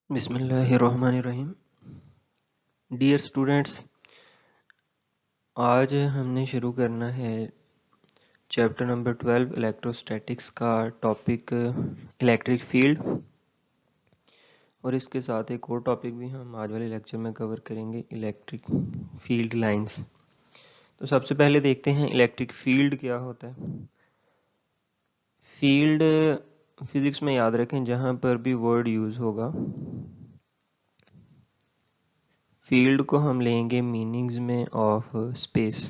बिस्मिल्लाहिर्रहमानिर्रहीम। Dear students, आज हमने शुरू करना है चैप्टर नंबर 12 इलेक्ट्रोस्टैटिक्स का टॉपिक इलेक्ट्रिक फील्ड, और इसके साथ एक और टॉपिक भी हम आज वाले लेक्चर में कवर करेंगे, इलेक्ट्रिक फील्ड लाइंस। तो सबसे पहले देखते हैं इलेक्ट्रिक फील्ड क्या होता है। फील्ड फिजिक्स में याद रखें, जहाँ पर भी वर्ड यूज़ होगा फील्ड को हम लेंगे मीनिंग्स में ऑफ स्पेस।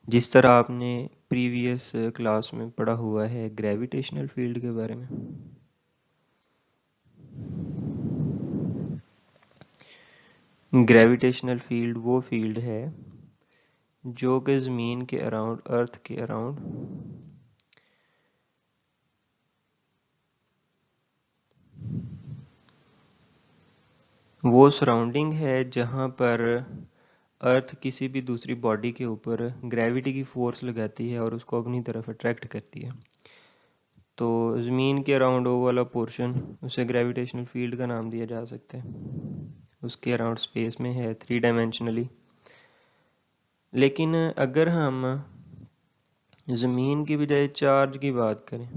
जिस तरह आपने प्रीवियस क्लास में पढ़ा हुआ है ग्रेविटेशनल फील्ड के बारे में। ग्रेविटेशनल फील्ड वो फील्ड है जो कि ज़मीन के अराउंड, अर्थ के अराउंड वो सराउंडिंग है जहाँ पर अर्थ किसी भी दूसरी बॉडी के ऊपर ग्रेविटी की फोर्स लगाती है और उसको अपनी तरफ अट्रैक्ट करती है। तो ज़मीन के अराउंड वो वाला पोर्शन, उसे ग्रेविटेशनल फील्ड का नाम दिया जा सकता है। उसके अराउंड स्पेस में है 3 डायमेंशनली। लेकिन अगर हम ज़मीन की बजाय चार्ज की बात करें,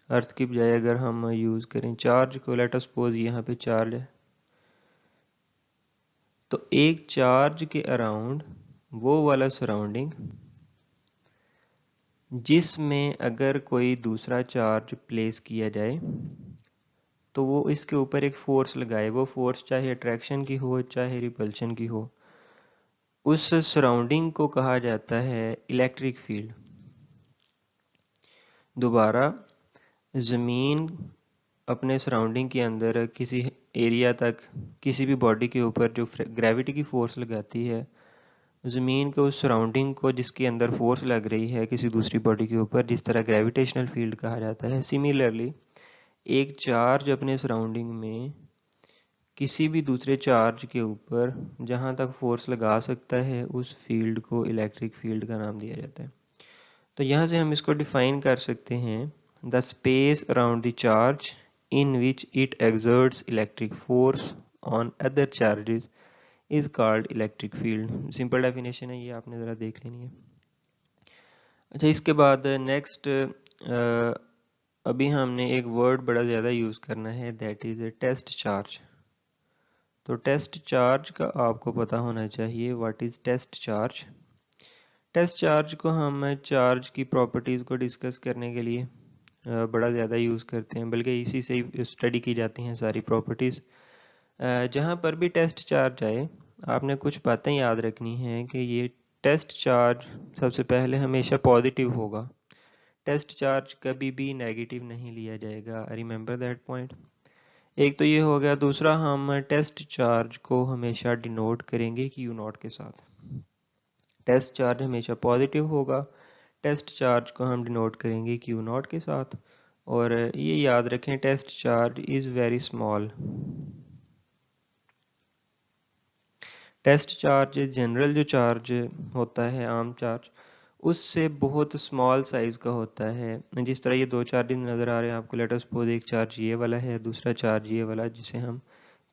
अर्थ की बजाय अगर हम यूज़ करें चार्ज को, लेट अस सपोज यहाँ पे चार्ज है, तो एक चार्ज के अराउंड वो वाला सराउंडिंग जिसमें अगर कोई दूसरा चार्ज प्लेस किया जाए तो वो इसके ऊपर एक फोर्स लगाए, वो फोर्स चाहे अट्रैक्शन की हो चाहे रिपल्शन की हो, उस सराउंडिंग को कहा जाता है इलेक्ट्रिक फील्ड। दोबारा, ज़मीन अपने सराउंडिंग के अंदर किसी एरिया तक किसी भी बॉडी के ऊपर जो ग्रेविटी की फोर्स लगाती है, ज़मीन को उस सराउंडिंग को जिसके अंदर फोर्स लग रही है किसी दूसरी बॉडी के ऊपर, जिस तरह ग्रेविटेशनल फील्ड कहा जाता है। सिमिलरली एक चार्ज अपने सराउंडिंग में किसी भी दूसरे चार्ज के ऊपर जहाँ तक फोर्स लगा सकता है, उस फील्ड को इलेक्ट्रिक फील्ड का नाम दिया जाता है। तो यहाँ से हम इसको डिफाइन कर सकते हैं, the space around the charge in which it exerts electric force on other charges is called electric field। Simple definition है, ये आपने ज़रा देख लेनी है। अच्छा, इसके बाद नेक्स्ट अभी हमने एक वर्ड बड़ा ज़्यादा यूज़ करना है, that is a test charge. तो टेस्ट चार्ज का आपको पता होना चाहिए, what is test charge. Test charge को हम चार्ज की प्रॉपर्टीज़ को डिस्कस करने के लिए बड़ा ज़्यादा यूज़ करते हैं, बल्कि इसी से ही स्टडी की जाती हैं सारी प्रॉपर्टीज़। जहाँ पर भी टेस्ट चार्ज आए, आपने कुछ बातें याद रखनी हैं कि ये टेस्ट चार्ज सबसे पहले हमेशा पॉजिटिव होगा। टेस्ट चार्ज कभी भी नेगेटिव नहीं लिया जाएगा, रिमेंबर दैट पॉइंट। एक तो ये हो गया। दूसरा, हम टेस्ट चार्ज को हमेशा डिनोट करेंगे क्यू नॉट के साथ। टेस्ट चार्ज हमेशा पॉजिटिव होगा, टेस्ट चार्ज को हम डिनोट करेंगे क्यू नॉट के साथ। और ये याद रखें, test charge is very small. Test charge general जो चार्ज होता है, आम चार्ज, उससे बहुत स्मॉल साइज़ का होता है। जिस तरह ये दो चार्जेस नज़र आ रहे हैं आपको, लेट अस सपोज एक चार्ज ये वाला है, दूसरा चार्ज ये वाला, जिसे हम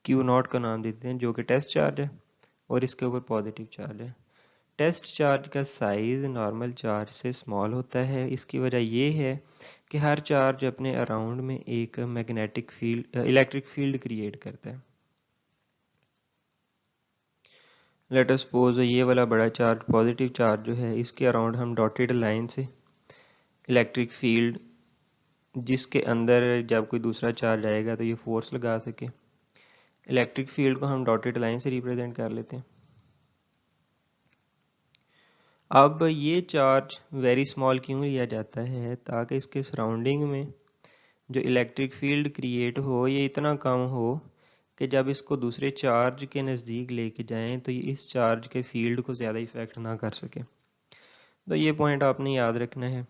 क्यू नॉट का नाम देते हैं, जो कि टेस्ट चार्ज है, और इसके ऊपर पॉजिटिव चार्ज है। टेस्ट चार्ज का साइज़ नॉर्मल चार्ज से स्मॉल होता है। इसकी वजह ये है कि हर चार्ज अपने अराउंड में एक magnetic field, electric field create करता है। लेट अस सपोज ये वाला बड़ा चार्ज, पॉजिटिव चार्ज जो है, इसके अराउंड हम डॉटेड लाइन से इलेक्ट्रिक फील्ड, जिसके अंदर जब कोई दूसरा चार्ज आएगा तो ये फोर्स लगा सके, इलेक्ट्रिक फील्ड को हम डॉटेड लाइन से रिप्रेजेंट कर लेते हैं। अब ये चार्ज वेरी स्मॉल क्यों लिया जाता है? ताकि इसके सराउंडिंग में जो इलेक्ट्रिक फील्ड क्रिएट हो, ये इतना कम हो कि जब इसको दूसरे चार्ज के नज़दीक लेके जाएं तो ये इस चार्ज के फील्ड को ज़्यादा इफेक्ट ना कर सके। तो ये पॉइंट आपने याद रखना है।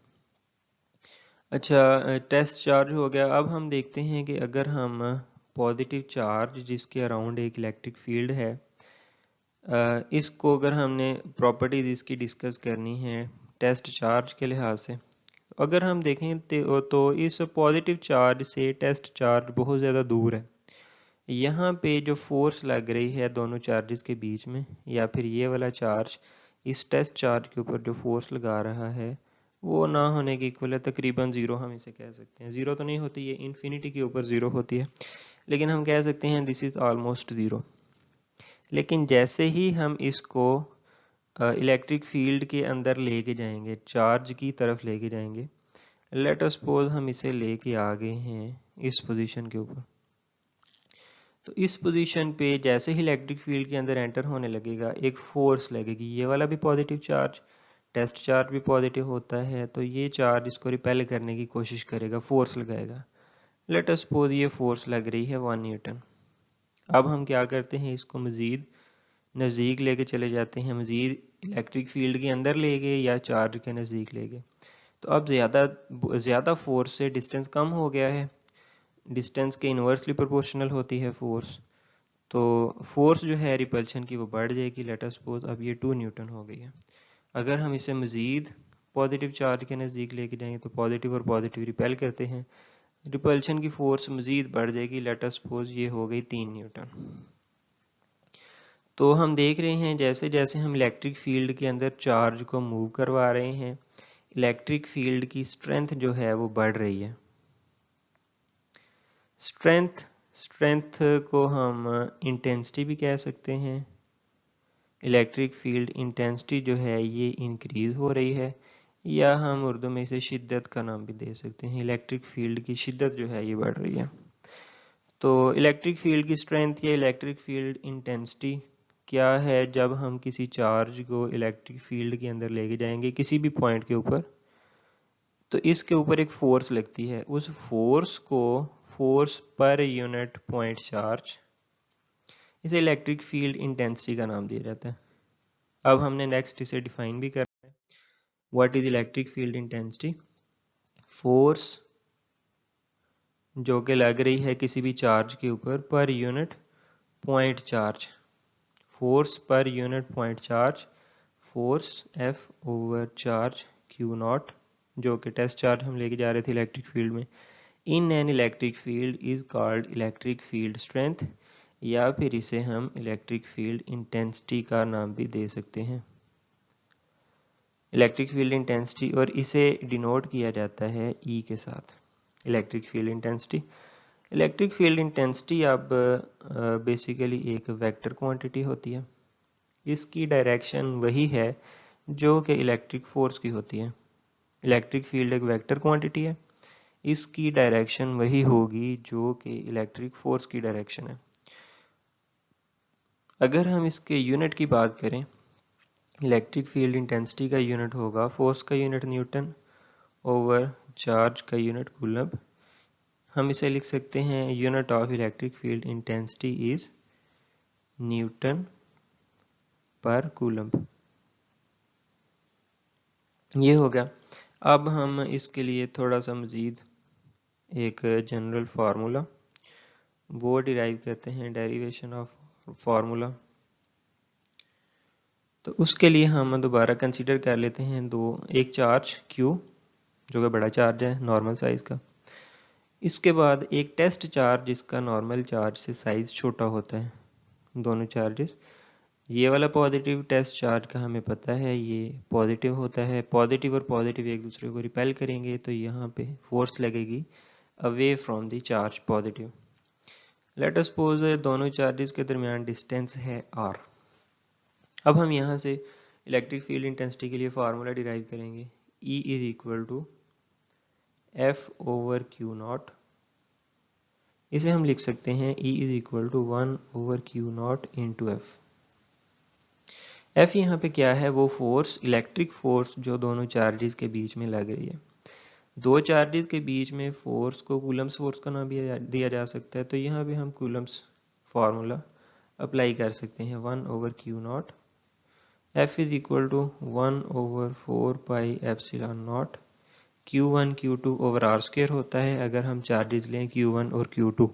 अच्छा, टेस्ट चार्ज हो गया। अब हम देखते हैं कि अगर हम पॉजिटिव चार्ज जिसके अराउंड एक इलेक्ट्रिक फील्ड है, इसको अगर हमने प्रॉपर्टीज इसकी डिस्कस करनी है टेस्ट चार्ज के लिहाज से, अगर हम देखें तो इस पॉजिटिव चार्ज से टेस्ट चार्ज बहुत ज़्यादा दूर है। यहाँ पे जो फोर्स लग रही है दोनों चार्जेस के बीच में, या फिर ये वाला चार्ज इस टेस्ट चार्ज के ऊपर जो फोर्स लगा रहा है वो ना होने के इक्वल है, तकरीबन ज़ीरो हम इसे कह सकते हैं। ज़ीरो तो नहीं होती, ये इन्फिनिटी के ऊपर ज़ीरो होती है, लेकिन हम कह सकते हैं दिस इज़ ऑलमोस्ट ज़ीरो। लेकिन जैसे ही हम इसको इलेक्ट्रिक फील्ड के अंदर लेके जाएंगे, चार्ज की तरफ लेके जाएंगे, लेट अस सपोज हम इसे लेके आ गए हैं इस पोजीशन के ऊपर, तो इस पोजीशन पे जैसे ही इलेक्ट्रिक फील्ड के अंदर एंटर होने लगेगा एक फोर्स लगेगी। ये वाला भी पॉजिटिव चार्ज, टेस्ट चार्ज भी पॉजिटिव होता है, तो ये चार्ज इसको रिपेल करने की कोशिश करेगा, फोर्स लगाएगा। लेट अस सपोज ये फोर्स लग रही है 1 न्यूटन। अब हम क्या करते हैं, इसको मज़ीद नज़दीक लेके चले जाते हैं, मज़ीद इलेक्ट्रिक फील्ड के अंदर ले गए या चार्ज के नज़दीक ले गए, तो अब ज़्यादा फोर्स से डिस्टेंस कम हो गया है, डिस्टेंस के इन्वर्सली प्रोपोर्शनल होती है फोर्स, तो फोर्स जो है रिपल्शन की वो बढ़ जाएगी। लेट अस सपोज अब ये 2 न्यूटन हो गई है। अगर हम इसे मज़ीद पॉजिटिव चार्ज के नज़दीक लेके जाएंगे तो पॉजिटिव और पॉजिटिव रिपेल करते हैं, रिपल्शन की फोर्स मज़ीद बढ़ जाएगी। लेट अस सपोज ये हो गई 3 न्यूटन। तो हम देख रहे हैं जैसे जैसे हम इलेक्ट्रिक फील्ड के अंदर चार्ज को मूव करवा रहे हैं, इलेक्ट्रिक फील्ड की स्ट्रेंथ जो है वो बढ़ रही है। स्ट्रेंथ को हम इंटेंसिटी भी कह सकते हैं। इलेक्ट्रिक फील्ड इंटेंसिटी जो है ये इंक्रीज हो रही है, या हम उर्दू में इसे शिद्दत का नाम भी दे सकते हैं। इलेक्ट्रिक फील्ड की शिद्दत जो है ये बढ़ रही है। तो इलेक्ट्रिक फील्ड की स्ट्रेंथ या इलेक्ट्रिक फील्ड इंटेंसिटी क्या है, जब हम किसी चार्ज को इलेक्ट्रिक फील्ड के अंदर लेके जाएंगे किसी भी पॉइंट के ऊपर, तो इसके ऊपर एक फोर्स लगती है, उस फोर्स को force per unit point charge, इसे इलेक्ट्रिक फील्ड इंटेंसिटी का नाम दिया जाता है। अब हमने नेक्स्ट इसे डिफाइन भी करना है। What is electric field intensity? Force जो कि लग रही है किसी भी चार्ज के ऊपर per unit point charge, force per unit point charge, force F over charge Q not, जो कि टेस्ट चार्ज हम लेके जा रहे थे इलेक्ट्रिक फील्ड में, in an electric field is called electric field strength, या फिर इसे हम इलेक्ट्रिक फील्ड इंटेंसिटी का नाम भी दे सकते हैं, इलेक्ट्रिक फील्ड इंटेंसिटी, और इसे डिनोट किया जाता है E के साथ, electric field intensity. Electric field intensity अब बेसिकली एक वेक्टर क्वांटिटी होती है, इसकी डायरेक्शन वही है जो कि इलेक्ट्रिक फोर्स की होती है। इलेक्ट्रिक फील्ड एक वेक्टर क्वांटिटी है, इसकी डायरेक्शन वही होगी जो कि इलेक्ट्रिक फोर्स की डायरेक्शन है। अगर हम इसके यूनिट की बात करें, इलेक्ट्रिक फील्ड इंटेंसिटी का यूनिट होगा फोर्स का यूनिट न्यूटन ओवर चार्ज का यूनिट कूलम्ब। हम इसे लिख सकते हैं unit of electric field intensity is Newton पर कूलम्ब। ये हो गया। अब हम इसके लिए थोड़ा सा मज़ीद एक जनरल फार्मूला वो डिराइव करते हैं, डेरिवेशन ऑफ फार्मूला। तो उसके लिए हम दोबारा कंसीडर कर लेते हैं एक चार्ज Q जो कि बड़ा चार्ज है नॉर्मल साइज़ का, इसके बाद एक टेस्ट चार्ज जिसका नॉर्मल चार्ज से साइज़ छोटा होता है, दोनों चार्जेस। ये वाला पॉजिटिव टेस्ट चार्ज का हमें पता है ये पॉजिटिव होता है, पॉजिटिव और पॉजिटिव एक दूसरे को रिपेल करेंगे तो यहाँ पे फोर्स लगेगी away from the charge positive. Let us suppose दोनों चार्जेस के दरमियान डिस्टेंस है r। अब हम यहाँ से इलेक्ट्रिक फील्ड इंटेंसिटी के लिए फार्मूला डिराइव करेंगे, E is equal to F over Q naught. इसे हम लिख सकते हैं E is equal to 1 over Q naught into F। F यहाँ पे क्या है, वो फोर्स, इलेक्ट्रिक फोर्स जो दोनों चार्जेस के बीच में लग रही है। दो चार्जेस के बीच में फोर्स को कूलम्स फोर्स का नाम भी दिया जा सकता है, तो यहाँ पे हम कूलम्स फार्मूला अप्लाई कर सकते हैं, 1 over Q naught. F is equal to 1 over 4 pi epsilon naught, Q1 Q2 over R square होता है अगर हम चार्जेस लें Q1 और Q2,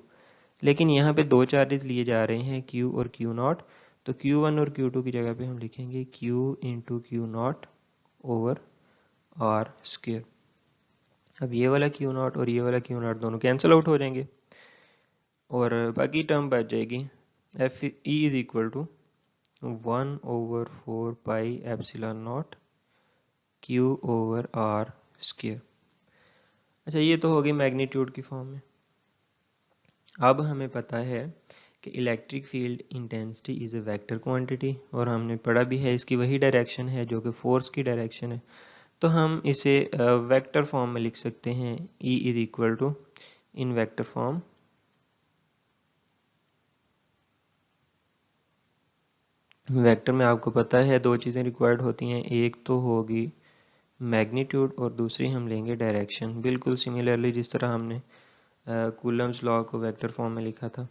लेकिन यहाँ पे दो चार्जेस लिए जा रहे हैं Q और Q नॉट, तो Q1 और Q2 की जगह पे हम लिखेंगे Q into Q naught over R square. अब ये वाला क्यू नॉट और ये वाला क्यू नॉट दोनों कैंसिल आउट हो जाएंगे और बाकी टर्म बच जाएगी F E is equal to 1/4 pi epsilon naught Q over R square. अच्छा, ये तो हो गई मैग्नीट्यूड की फॉर्म में। अब हमें पता है कि electric field intensity is a vector quantity और हमने पढ़ा भी है इसकी वही डायरेक्शन है जो कि फोर्स की डायरेक्शन है। तो हम इसे वेक्टर फॉर्म में लिख सकते हैं E is equal to in vector form vector में आपको पता है दो चीज़ें रिक्वायर्ड होती हैं, एक तो होगी मैग्नीट्यूड और दूसरी हम लेंगे डायरेक्शन, बिल्कुल सिमिलरली जिस तरह हमने कूलम्स लॉ को वेक्टर फॉर्म में लिखा था।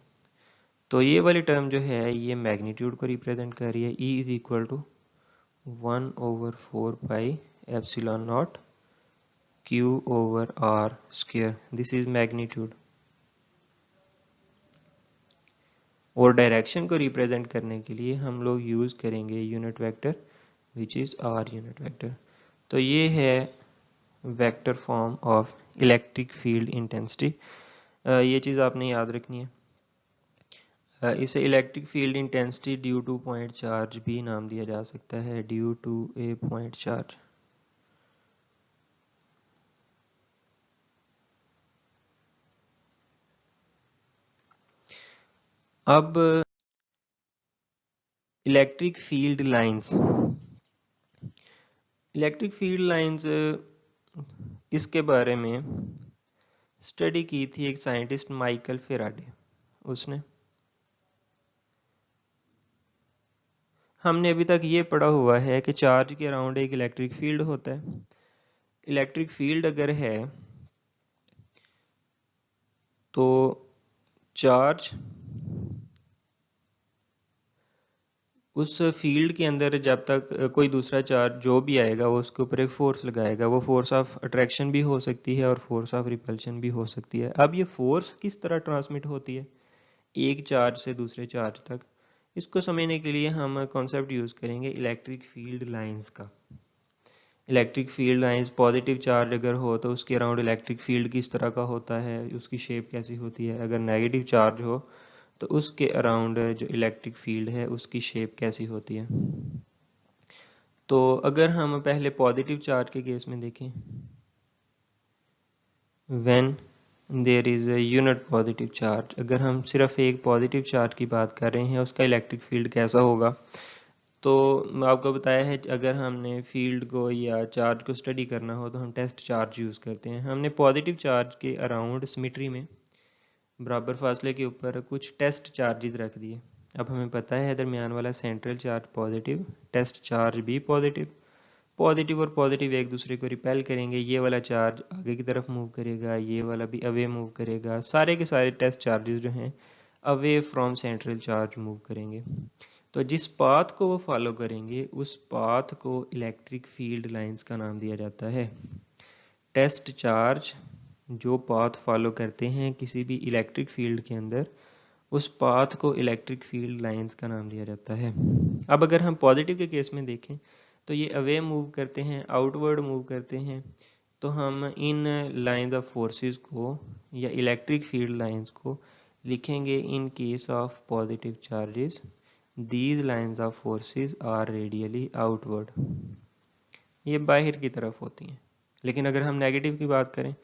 तो ये वाली टर्म जो है ये मैग्नीट्यूड को रिप्रेजेंट कर रही है। E is equal to 1/4 pi epsilon naught Q over R square, this is magnitude. और डायरेक्शन को रिप्रेजेंट करने के लिए हम लोग यूज़ करेंगे unit vector which is R unit vector. तो ये है vector form of electric field intensity. ये चीज़ आपने याद रखनी है। इसे electric field intensity due to point charge भी नाम दिया जा सकता है, due to a point charge. अब electric field lines, electric field lines इसके बारे में स्टडी की थी एक साइंटिस्ट माइकल फेराडे। उसने, हमने अभी तक ये पढ़ा हुआ है कि चार्ज के अराउंड एक इलेक्ट्रिक फील्ड होता है। इलेक्ट्रिक फील्ड अगर है तो चार्ज उस फील्ड के अंदर जब तक कोई दूसरा चार्ज जो भी आएगा वो उसके ऊपर एक फोर्स लगाएगा। वो फोर्स ऑफ अट्रैक्शन भी हो सकती है और फोर्स ऑफ रिपल्शन भी हो सकती है। अब ये फोर्स किस तरह ट्रांसमिट होती है एक चार्ज से दूसरे चार्ज तक, इसको समझने के लिए हम कॉन्सेप्ट यूज करेंगे इलेक्ट्रिक फील्ड लाइंस का। Electric field lines, positive charge अगर हो तो उसके अराउंड इलेक्ट्रिक फील्ड किस तरह का होता है, उसकी शेप कैसी होती है। अगर नेगेटिव चार्ज हो तो उसके अराउंड जो इलेक्ट्रिक फील्ड है उसकी शेप कैसी होती है। तो अगर हम पहले पॉजिटिव चार्ज के केस में देखें, when there is a unit positive charge, अगर हम सिर्फ एक पॉजिटिव चार्ज की बात कर रहे हैं उसका इलेक्ट्रिक फील्ड कैसा होगा। तो आपको बताया है अगर हमने फील्ड को या चार्ज को स्टडी करना हो तो हम टेस्ट चार्ज यूज़ करते हैं। हमने पॉजिटिव चार्ज के अराउंड सिमेट्री में बराबर फासले के ऊपर कुछ टेस्ट चार्जेस रख दिए। अब हमें पता है दरमियान वाला central charge positive, test charge भी पॉजिटिव। पॉजिटिव और पॉजिटिव एक दूसरे को रिपेल करेंगे, ये वाला चार्ज आगे की तरफ मूव करेगा, ये वाला भी अवे मूव करेगा। सारे के सारे टेस्ट चार्जेस जो हैं away from central charge move करेंगे। तो जिस पाथ को वो फॉलो करेंगे उस पाथ को इलेक्ट्रिक फील्ड लाइंस का नाम दिया जाता है। टेस्ट चार्ज जो पाथ फॉलो करते हैं किसी भी इलेक्ट्रिक फील्ड के अंदर, उस पाथ को इलेक्ट्रिक फील्ड लाइंस का नाम दिया जाता है। अब अगर हम पॉजिटिव के केस में देखें तो ये अवे मूव करते हैं, आउटवर्ड मूव करते हैं। तो हम इन लाइंस ऑफ फोर्सेस को या इलेक्ट्रिक फील्ड लाइंस को लिखेंगे in case of positive charges these lines of forces are radially outward, ये बाहर की तरफ होती हैं। लेकिन अगर हम नेगेटिव की बात करें,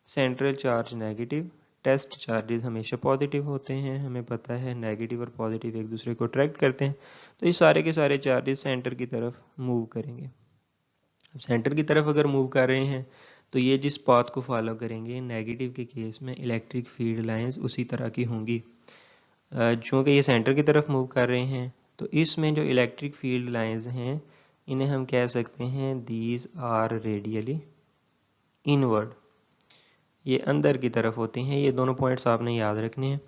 central charge negative, test charges हमेशा पॉजिटिव होते हैं। हमें पता है नेगेटिव और पॉजिटिव एक दूसरे को अट्रैक्ट करते हैं। तो ये सारे के सारे चार्जेस सेंटर की तरफ मूव करेंगे। अब सेंटर की तरफ अगर मूव कर रहे हैं तो ये जिस पाथ को फॉलो करेंगे, नेगेटिव के केस में इलेक्ट्रिक फील्ड लाइंस उसी तरह की होंगी। चूँकि ये सेंटर की तरफ मूव कर रहे हैं तो इसमें जो इलेक्ट्रिक फील्ड लाइंस हैं इन्हें हम कह सकते हैं दीज आर रेडियली इनवर्ड, ये अंदर की तरफ होती हैं। ये दोनों पॉइंट्स आपने याद रखने हैं।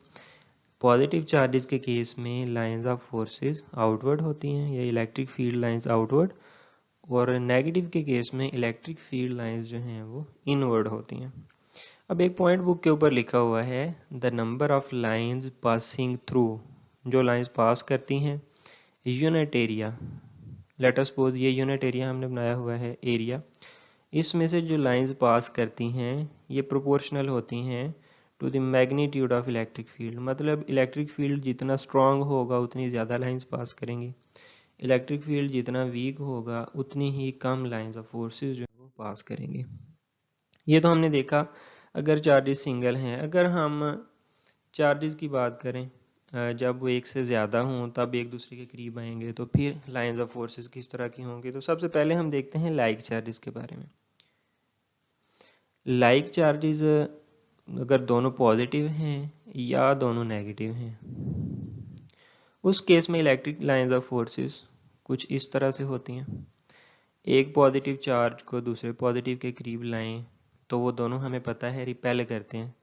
पॉजिटिव चार्जेस के केस में लाइंस ऑफ फोर्सेस आउटवर्ड होती हैं या इलेक्ट्रिक फील्ड लाइंस आउटवर्ड, और नेगेटिव के केस में इलेक्ट्रिक फील्ड लाइंस जो हैं वो इनवर्ड होती हैं। अब एक पॉइंट बुक के ऊपर लिखा हुआ है the number of lines passing through, जो लाइंस पास करती हैं unit area. Let us suppose ये यूनिट एरिया हमने बनाया हुआ है एरिया, इसमें से जो लाइंस पास करती हैं ये प्रोपोर्शनल होती हैं to the magnitude of electric field, मतलब इलेक्ट्रिक फील्ड जितना स्ट्रांग होगा उतनी ज़्यादा लाइंस पास करेंगी, इलेक्ट्रिक फील्ड जितना वीक होगा उतनी ही कम लाइंस ऑफ फोर्सेस जो है वो पास करेंगे। ये तो हमने देखा अगर चार्जेस सिंगल हैं। अगर हम चार्जेस की बात करें जब वो एक से ज़्यादा हों तब एक दूसरे के करीब आएंगे तो फिर लाइंस ऑफ फोर्सेस किस तरह की होंगी। तो सबसे पहले हम देखते हैं लाइक चार्जेस के बारे में। लाइक चार्जेस अगर दोनों पॉजिटिव हैं या दोनों नेगेटिव हैं, उस केस में इलेक्ट्रिक लाइंस ऑफ फोर्सेस कुछ इस तरह से होती हैं। एक पॉजिटिव चार्ज को दूसरे पॉजिटिव के करीब लाएं तो वो दोनों हमें पता है रिपेल करते हैं।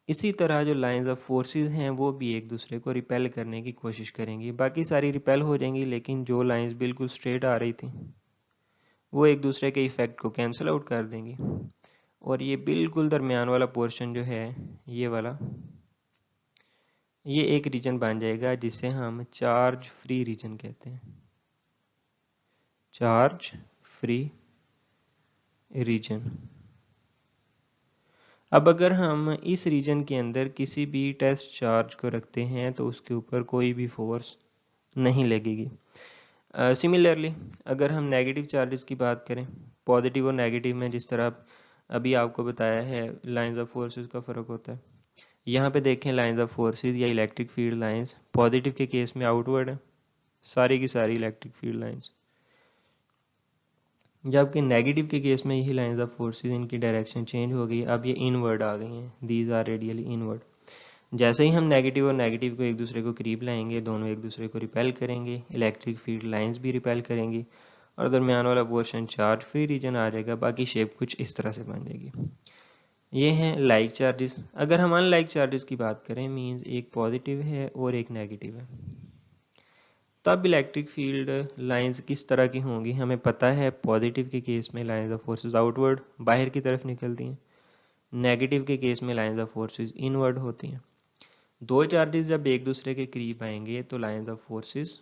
इसी तरह जो लाइंस ऑफ फोर्सेस हैं वो भी एक दूसरे को रिपेल करने की कोशिश करेंगी। बाकी सारी रिपेल हो जाएंगी, लेकिन जो लाइंस बिल्कुल स्ट्रेट आ रही थी वो एक दूसरे के इफेक्ट को कैंसिल आउट कर देंगी। और ये बिल्कुल दरमियान वाला पोर्शन जो है ये वाला, ये एक रीजन बन जाएगा जिसे हम चार्ज फ्री रीजन कहते हैं। Charge free region. अब अगर हम इस रीजन के अंदर किसी भी टेस्ट चार्ज को रखते हैं तो उसके ऊपर कोई भी फोर्स नहीं लगेगी। सिमिलरली अगर हम नेगेटिव चार्जेस की बात करें, पॉजिटिव और नेगेटिव में जिस तरह अभी आपको बताया है लाइंस ऑफ फोर्सेस का फ़र्क होता है। यहाँ पे देखें लाइंस ऑफ फोर्सेस या इलेक्ट्रिक फील्ड लाइंस पॉजिटिव के केस में आउटवर्ड है सारी की सारी इलेक्ट्रिक फील्ड लाइंस, जबकि नेगेटिव के केस में यही लाइंस ऑफ फोर्सेस इनकी डायरेक्शन चेंज हो गई, अब ये इनवर्ड आ गई हैं, दीज आर रेडियली इनवर्ड। जैसे ही हम नेगेटिव और नेगेटिव को एक दूसरे को करीब लाएंगे दोनों एक दूसरे को रिपेल करेंगे, इलेक्ट्रिक फील्ड लाइंस भी रिपेल करेंगी और दरमियान वाला पोर्शन चार्ज फ्री रीजन आ जाएगा। बाकी शेप कुछ इस तरह से बन जाएगी। ये हैं लाइक चार्जेस। अगर हम अनलाइक चार्जेस की बात करें, मींस एक पॉजिटिव है और एक नेगेटिव है, तब इलेक्ट्रिक फील्ड लाइंस किस तरह की होंगी हमें पता है। पॉजिटिव के केस में लाइंस ऑफ फोर्सेस आउटवर्ड बाहर की तरफ निकलती हैं, नेगेटिव के केस में लाइंस ऑफ फोर्सेस इनवर्ड होती हैं। दो चार्जेस जब एक दूसरे के करीब आएंगे तो lines of forces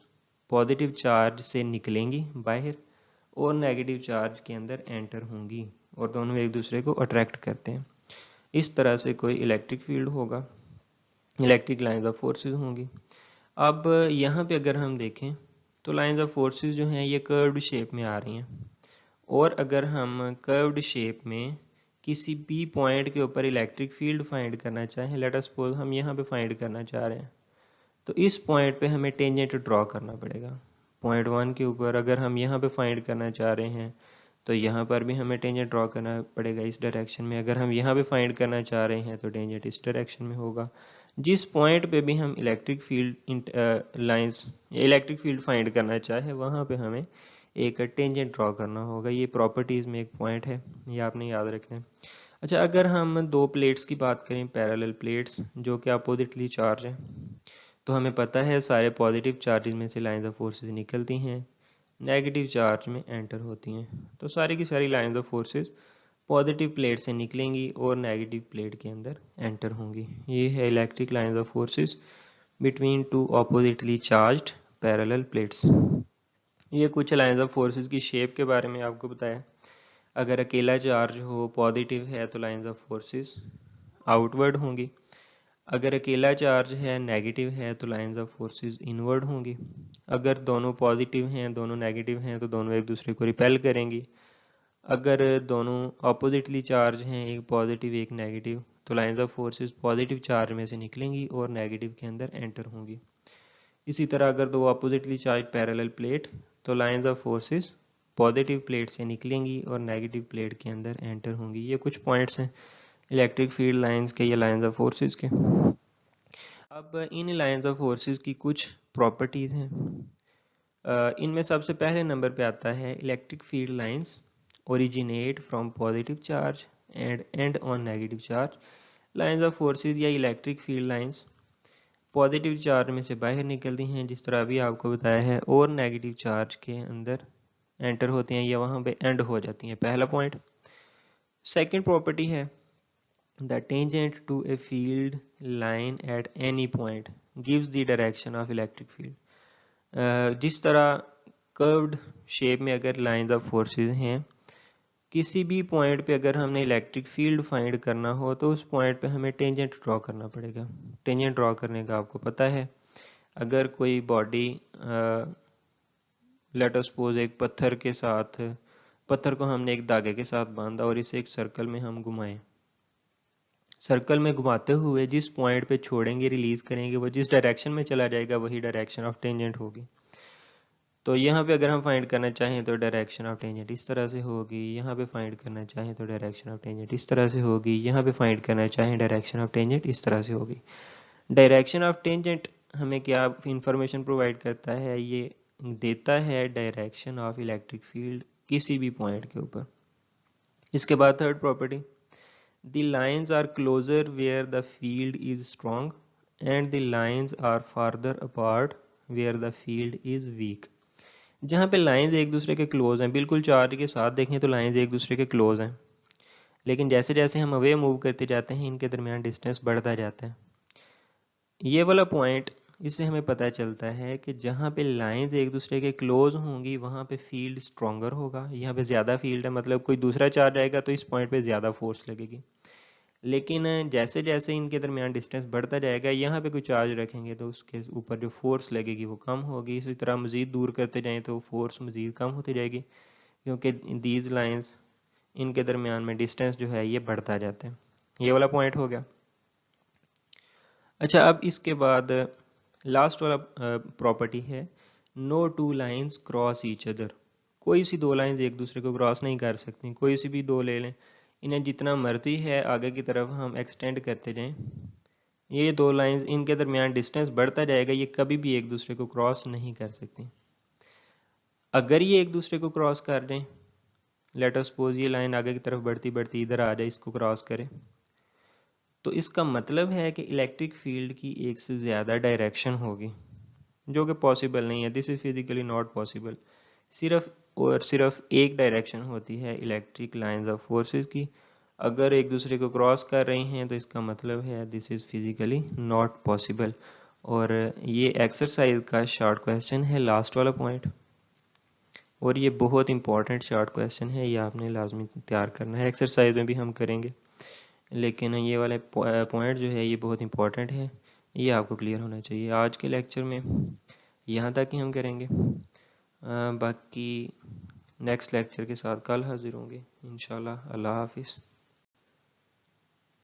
positive charge से निकलेंगी बाहर और नेगेटिव चार्ज के अंदर एंटर होंगी और दोनों एक दूसरे को अट्रैक्ट करते हैं। इस तरह से कोई इलेक्ट्रिक फील्ड होगा, इलेक्ट्रिक लाइंस ऑफ फोर्सेस होंगी। अब यहाँ पे अगर हम देखें तो लाइंस ऑफ फोर्सेस जो हैं ये कर्व्ड शेप में आ रही हैं, और अगर हम कर्व्ड शेप में किसी भी पॉइंट के ऊपर इलेक्ट्रिक फील्ड फाइंड करना चाहें, लेट अस सपोज हम यहाँ पे फाइंड करना चाह रहे हैं, तो इस पॉइंट पे हमें टेंजेंट ड्रॉ करना पड़ेगा। पॉइंट 1 के ऊपर अगर हम यहाँ पे फाइंड करना चाह रहे हैं तो यहाँ पर भी हमें टेंजेंट ड्रॉ करना पड़ेगा इस डायरेक्शन में। अगर हम यहाँ पे फाइंड करना चाह रहे हैं तो टेंजेंट इस डायरेक्शन में होगा। जिस पॉइंट पे भी हम electric field lines electric field find करना चाहे वहाँ पे हमें एक टेंजेंट ड्रॉ करना होगा। ये प्रॉपर्टीज़ में एक पॉइंट है, ये आपने याद रखना है। अच्छा, अगर हम दो प्लेट्स की बात करें, पैरेलल प्लेट्स जो कि अपोजिटली चार्ज हैं, तो हमें पता है सारे पॉजिटिव चार्जेस में से लाइंस ऑफ फोर्सेस निकलती हैं, नेगेटिव चार्ज में एंटर होती हैं। तो सारी की सारी lines of forces positive plate से निकलेंगी और नेगेटिव प्लेट के अंदर एंटर होंगी। ये है electric lines of forces between two oppositely charged parallel plates. ये कुछ लाइंस ऑफ फोर्सेस की शेप के बारे में आपको बताया। अगर अकेला चार्ज हो पॉजिटिव है तो लाइंस ऑफ फोर्सेस आउटवर्ड होंगी, अगर अकेला चार्ज है नेगेटिव है तो लाइंस ऑफ फोर्सेस इनवर्ड होंगी, अगर दोनों पॉजिटिव हैं दोनों नेगेटिव हैं तो दोनों एक दूसरे को रिपेल करेंगी, अगर दोनों ऑपोजिटली चार्ज हैं एक पॉजिटिव एक नेगेटिव तो lines of forces positive charge में से निकलेंगी और नेगेटिव के अंदर एंटर होंगी। इसी तरह अगर दो ऑपोजिटली चार्ज पैरेलल प्लेट तो lines of forces positive plate से निकलेंगी और नेगेटिव प्लेट के अंदर एंटर होंगी। ये कुछ पॉइंट्स हैं इलेक्ट्रिक फील्ड लाइंस के या लाइंस ऑफ फोर्सेस के। अब इन लाइंस ऑफ फोर्सेस की कुछ प्रॉपर्टीज़ हैं। इनमें सबसे पहले नंबर पे आता है electric field lines originate from positive charge and end on negative charge. Lines of forces या electric field lines positive charge में से बाहर निकलती हैं जिस तरह अभी आपको बताया है, और नेगेटिव चार्ज के अंदर एंटर होती हैं या वहाँ पे एंड हो जाती हैं। पहला पॉइंट। सेकंड प्रॉपर्टी है the tangent to a field line at any point gives the direction of electric field. जिस तरह कर्व्ड शेप में अगर लाइंस ऑफ फोर्सेस हैं किसी भी पॉइंट पे अगर हमने इलेक्ट्रिक फील्ड फाइंड करना हो तो उस पॉइंट पे हमें टेंजेंट ड्रॉ करना पड़ेगा। टेंजेंट ड्रॉ करने का आपको पता है, अगर कोई बॉडी लेट अस सपोज एक पत्थर को हमने एक धागे के साथ बांधा और इसे एक सर्कल में हम घुमाएं। सर्कल में घुमाते हुए जिस पॉइंट पे छोड़ेंगे, रिलीज करेंगे, वो जिस डायरेक्शन में चला जाएगा वही डायरेक्शन ऑफ टेंजेंट होगी। तो यहाँ पे अगर हम फाइंड करना चाहें तो डायरेक्शन ऑफ टेंजेंट इस तरह से होगी, यहाँ पे फाइंड करना चाहें तो डायरेक्शन ऑफ टेंजेंट इस तरह से होगी, यहाँ पे फाइंड करना चाहें डायरेक्शन ऑफ टेंजेंट इस तरह से होगी। डायरेक्शन ऑफ टेंजेंट हमें क्या इंफॉर्मेशन प्रोवाइड करता है, ये देता है डायरेक्शन ऑफ इलेक्ट्रिक फील्ड किसी भी पॉइंट के ऊपर। इसके बाद third property, the lines are closer where the field is strong and the lines are farther apart where the field is weak. जहाँ पे लाइंस एक दूसरे के क्लोज हैं, बिल्कुल चार्ट के साथ देखें तो लाइंस एक दूसरे के क्लोज हैं, लेकिन जैसे जैसे हम अवे मूव करते जाते हैं इनके दरमियान डिस्टेंस बढ़ता जाता है। ये वाला पॉइंट, इससे हमें पता चलता है कि जहाँ पे लाइंस एक दूसरे के क्लोज होंगी वहाँ पे फील्ड स्ट्रॉन्गर होगा। यहाँ पे ज़्यादा फील्ड है, मतलब कोई दूसरा चार्ज आएगा तो इस पॉइंट पे ज़्यादा फोर्स लगेगी। लेकिन जैसे जैसे इनके दरमियान डिस्टेंस बढ़ता जाएगा, यहाँ पे कोई चार्ज रखेंगे तो उसके ऊपर जो फोर्स लगेगी वो कम होगी। इसी तरह मज़ीद दूर करते जाएं तो फोर्स मज़ीद कम होती जाएगी, क्योंकि दीज लाइंस, इनके दरमियान में डिस्टेंस जो है ये बढ़ता जाता है। ये वाला पॉइंट हो गया। अच्छा, अब इसके बाद लास्ट वाला प्रॉपर्टी है, no two lines cross each other. कोई सी दो लाइंस एक दूसरे को क्रॉस नहीं कर सकती। कोई सी भी दो ले लें, इन्हें जितना मर्जी है आगे की तरफ हम एक्सटेंड करते जाएं, ये दो लाइंस, इनके दरमियान डिस्टेंस बढ़ता जाएगा, ये कभी भी एक दूसरे को क्रॉस नहीं कर सकती। अगर ये एक दूसरे को क्रॉस कर दें, लेट अस सपोज ये लाइन आगे की तरफ बढ़ती बढ़ती इधर आ जाए, इसको क्रॉस करे, तो इसका मतलब है कि इलेक्ट्रिक फील्ड की एक से ज़्यादा डायरेक्शन होगी, जो कि पॉसिबल नहीं है। This is physically not possible. सिर्फ और सिर्फ एक डायरेक्शन होती है इलेक्ट्रिक लाइंस ऑफ फोर्सेस की। अगर एक दूसरे को क्रॉस कर रही हैं तो इसका मतलब है this is physically not possible. और ये एक्सरसाइज का शॉर्ट क्वेश्चन है, लास्ट वाला पॉइंट, और ये बहुत इंपॉर्टेंट शॉर्ट क्वेश्चन है, ये आपने लाजमी तैयार करना है। एक्सरसाइज में भी हम करेंगे, लेकिन ये वाले पॉइंट जो है ये बहुत इंपॉर्टेंट है, ये आपको क्लियर होना चाहिए। आज के लेक्चर में यहाँ तक ही हम करेंगे, बाकी नेक्स्ट लेक्चर के साथ कल हाजिर होंगे इंशाल्लाह। अल्लाह हाफिज़।